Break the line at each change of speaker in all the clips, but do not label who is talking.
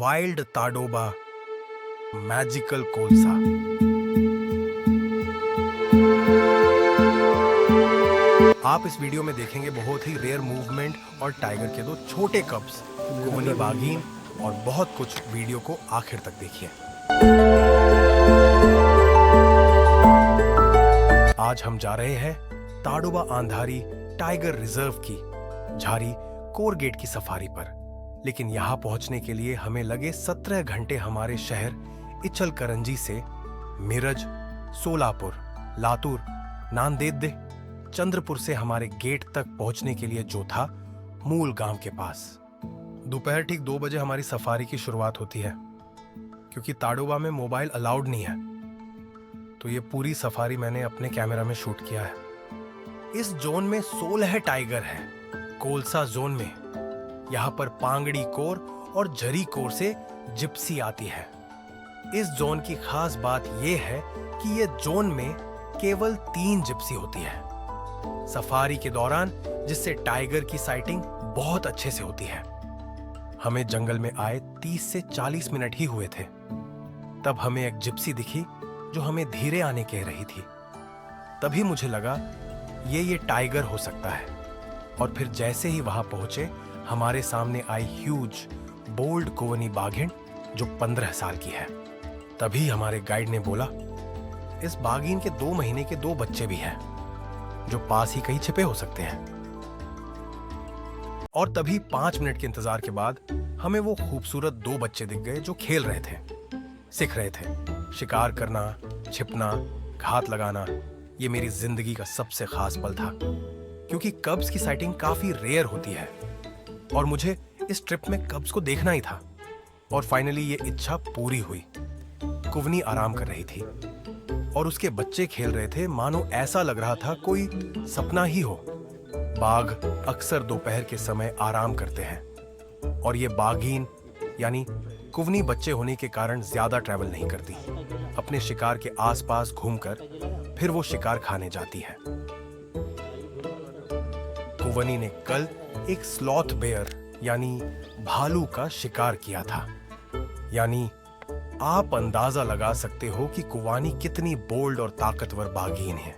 Wild Tadoba magical कोलसा। आप इस video में देखेंगे बहुत ही रेयर मूवमेंट और टाइगर के दो छोटे कब्स, कोवनी बाघीन और बहुत कुछ। वीडियो को आखिर तक देखिए। आज हम जा रहे हैं ताडोबा आंधारी टाइगर रिजर्व की झारी कोर गेट की सफारी पर। लेकिन यहां पहुंचने के लिए हमें लगे 17 घंटे हमारे शहर इचलकरंजी से मिरज, सोलापुर, लातूर, नांदेड़, चंद्रपुर से हमारे गेट तक पहुंचने के लिए, जो था मूल गांव के पास। दोपहर ठीक 2 बजे हमारी सफारी की शुरुआत होती है। क्योंकि ताडोबा में मोबाइल अलाउड नहीं है, तो ये पूरी सफारी मैंने अपने कैमरा में शूट किया है। इस जोन में 16 टाइगर है। कोलसा जोन में यहाँ पर पांगड़ी कोर और झरी कोर से जिप्सी आती है। इस जोन की खास बात यह है कि ये जोन में केवल 3 जिप्सी होती है सफारी के दौरान, जिससे टाइगर की साइटिंग बहुत अच्छे से होती है। हमें जंगल में आए 30 से 40 मिनट ही हुए थे, तब हमें एक जिप्सी दिखी जो हमें धीरे आने कह रही थी। तभी मुझे लगा ये टाइगर हो सकता है। और फिर जैसे ही वहां पहुंचे, हमारे सामने आई ह्यूज बोल्ड कोवनी बाघिन जो 15 साल की है। तभी हमारे गाइड ने बोला, इस बाघिन के 2 महीने के 2 बच्चे भी हैं जो पास ही कहीं छिपे हो सकते हैं। और तभी 5 मिनट के इंतजार के बाद हमें वो खूबसूरत 2 बच्चे दिख गए जो खेल रहे थे, सीख रहे थे शिकार करना, छिपना, घात लगाना। ये मेरी जिंदगी का सबसे खास पल था, क्योंकि कब्स की साइटिंग काफी रेयर होती है और मुझे इस ट्रिप में कब्स को देखना ही था। और फाइनली ये इच्छा पूरी हुई। कुवनी आराम कर रही थी और उसके बच्चे खेल रहे थे, मानो ऐसा लग रहा था कोई सपना ही हो। बाघ अक्सर दोपहर के समय आराम करते हैं और ये बाघीन यानी कुवनी बच्चे होने के कारण ज्यादा ट्रैवल नहीं करती। अपने शिकार के आसपास घूमकर फिर वो शिकार खाने जाती है। कुवनी ने कल एक स्लॉथ बेयर यानी भालू का शिकार किया था। यानी आप अंदाजा लगा सकते हो कि कुवानी कितनी बोल्ड और ताकतवर बाघीन है।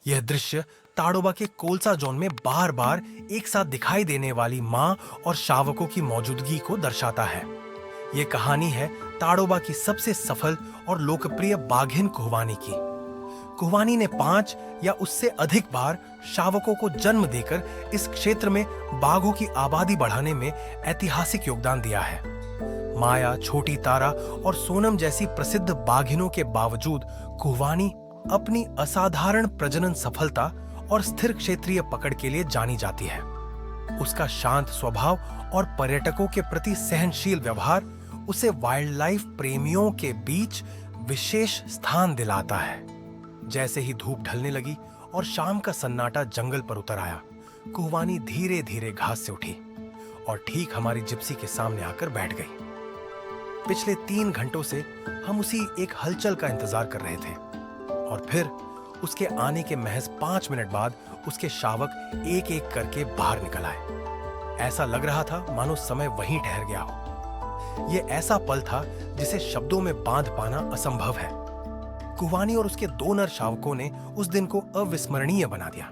यह दृश्य ताडोबा के कोलसा जोन में बार बार एक साथ दिखाई देने वाली मां और शावकों की मौजूदगी को दर्शाता है। यह कहानी है ताडोबा की सबसे सफल और लोकप्रिय बाघिन कुवानी की। कुवानी ने 5 या उससे अधिक बार शावकों को जन्म देकर इस क्षेत्र में बाघों की आबादी बढ़ाने में ऐतिहासिक योगदान दिया है। माया, छोटी तारा और सोनम जैसी प्रसिद्ध बाघिनों के बावजूद कुवानी अपनी असाधारण प्रजनन सफलता और स्थिर क्षेत्रीय पकड़ के लिए जानी जाती है। उसका शांत स्वभाव और पर्यटकों के प्रति सहनशील व्यवहार उसे वाइल्ड लाइफ प्रेमियों के बीच विशेष स्थान दिलाता है। जैसे ही धूप ढलने लगी और शाम का सन्नाटा जंगल पर उतर आया, कुवानी धीरे धीरे घास से उठी और ठीक हमारी जिप्सी के सामने आकर बैठ गई। पिछले 3 घंटों से हम उसी एक हलचल का इंतजार कर रहे थे और फिर उसके आने के महज 5 मिनट बाद उसके शावक एक एक करके बाहर निकल आए। ऐसा लग रहा था मानो समय वहीं ठहर गया हो। यह ऐसा पल था जिसे शब्दों में बांध पाना असंभव है। कुवानी और उसके 2 नर शावकों ने उस दिन को अविस्मरणीय बना दिया।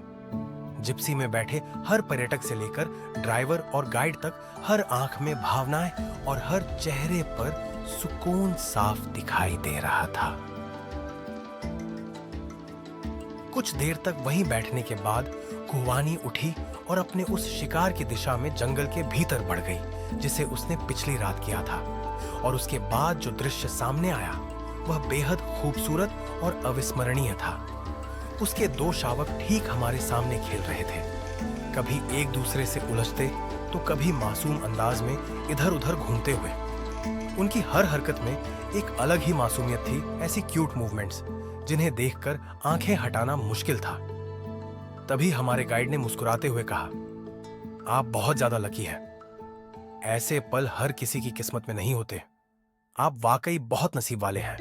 जिप्सी में बैठे हर पर्यटक से लेकर ड्राइवर और गाइड तक हर आंख में भावनाएं और हर चेहरे पर सुकून साफ दिखाई दे रहा था। कुछ देर तक वहीं बैठने के बाद कुवानी उठी और अपने उस शिकार की दिशा में जंगल के भीतर बढ़ गई जिसे उसने पिछली रात किया था। और उसके बाद जो दृश्य सामने आया वह बेहद खूबसूरत और अविस्मरणीय था। उसके 2 शावक ठीक हमारे सामने खेल रहे थे, कभी एक दूसरे से उलझते तो कभी मासूम अंदाज में इधर उधर घूमते हुए। उनकी हर हरकत में एक अलग ही मासूमियत थी, ऐसी क्यूट मूवमेंट्स जिन्हें देखकर आंखें हटाना मुश्किल था। तभी हमारे गाइड ने मुस्कुराते हुए कहा, आप बहुत ज्यादा लकी हैं। ऐसे पल हर किसी की किस्मत में नहीं होते। आप वाकई बहुत नसीब वाले हैं।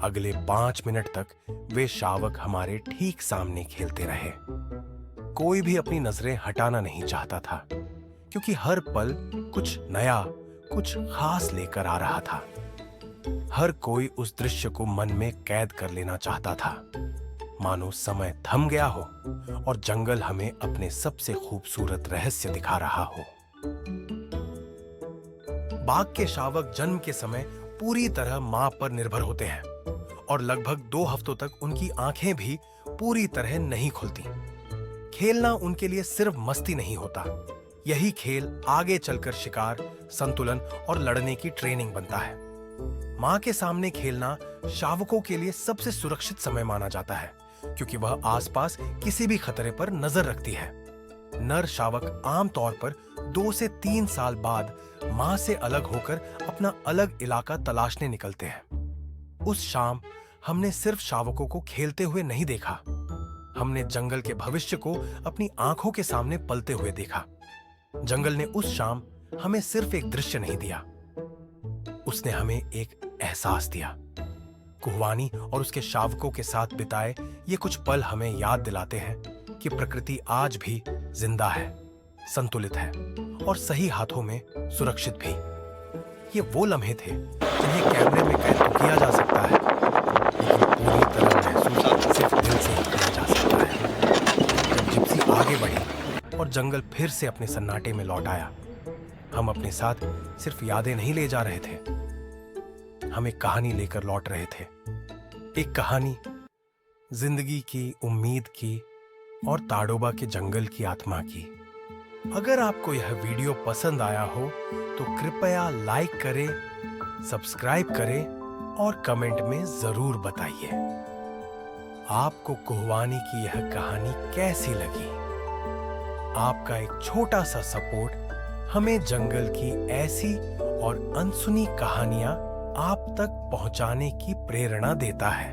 अगले 5 मिनट तक वे शावक हमारे ठीक सामने खेलते रहे। कोई भी अपनी नजरें हटाना नहीं चाहता था, क्योंकि हर पल कुछ नया, कुछ खास लेकर आ रहा था। हर कोई उस दृश्य को मन में कैद कर लेना चाहता था, मानो समय थम गया हो और जंगल हमें अपने सबसे खूबसूरत रहस्य दिखा रहा हो। बाघ के शावक जन्म के समय पूरी तरह मां पर निर्भर होते हैं और लगभग 2 हफ्तों तक उनकी आंखें भी पूरी तरह नहीं खुलती। खेलना उनके लिए सिर्फ मस्ती नहीं होता, यही खेल आगे चलकर शिकार, संतुलन और लड़ने की ट्रेनिंग बनता है। मां के सामने खेलना शावकों के लिए सबसे सुरक्षित समय माना जाता है, क्योंकि वह आसपास किसी भी खतरे पर नजर रखती है। नर शावक आमतौर पर 2 से 3 साल बाद मां से अलग होकर अपना अलग इलाका तलाशने निकलते हैं। उस शाम हमने सिर्फ शावकों को खेलते हुए नहीं देखा, हमने जंगल के भविष्य को अपनी आंखों के सामने पलते हुए देखा। जंगल ने उस शाम हमें सिर्फ एक दृश्य नहीं दिया, उसने हमें एक एहसास दिया। कुहवानी और उसके शावकों के साथ बिताए ये कुछ पल हमें याद दिलाते हैं कि प्रकृति आज भी जिंदा है, संतुलित है और सही हाथों में सुरक्षित भी। ये वो लम्हे थे जिन्हें कैमरे में कैद तो किया जा सकता है, लेकिन पूरी तरह महसूस सिर्फ दिल से ही किया जा सकता है। जब जिप्सी आगे बढ़ी और जंगल फिर से अपने सन्नाटे में लौट आया, हम अपने साथ सिर्फ यादें नहीं ले जा रहे थे, हम एक कहानी लेकर लौट रहे थे। एक कहानी जिंदगी की, उम्मीद की और ताडोबा के जंगल की आत्मा की। अगर आपको यह वीडियो पसंद आया हो तो कृपया लाइक करें, सब्सक्राइब करें और कमेंट में जरूर बताइए आपको कुहवानी की यह कहानी कैसी लगी। आपका एक छोटा सा सपोर्ट हमें जंगल की ऐसी और अनसुनी कहानियां आप तक पहुंचाने की प्रेरणा देता है।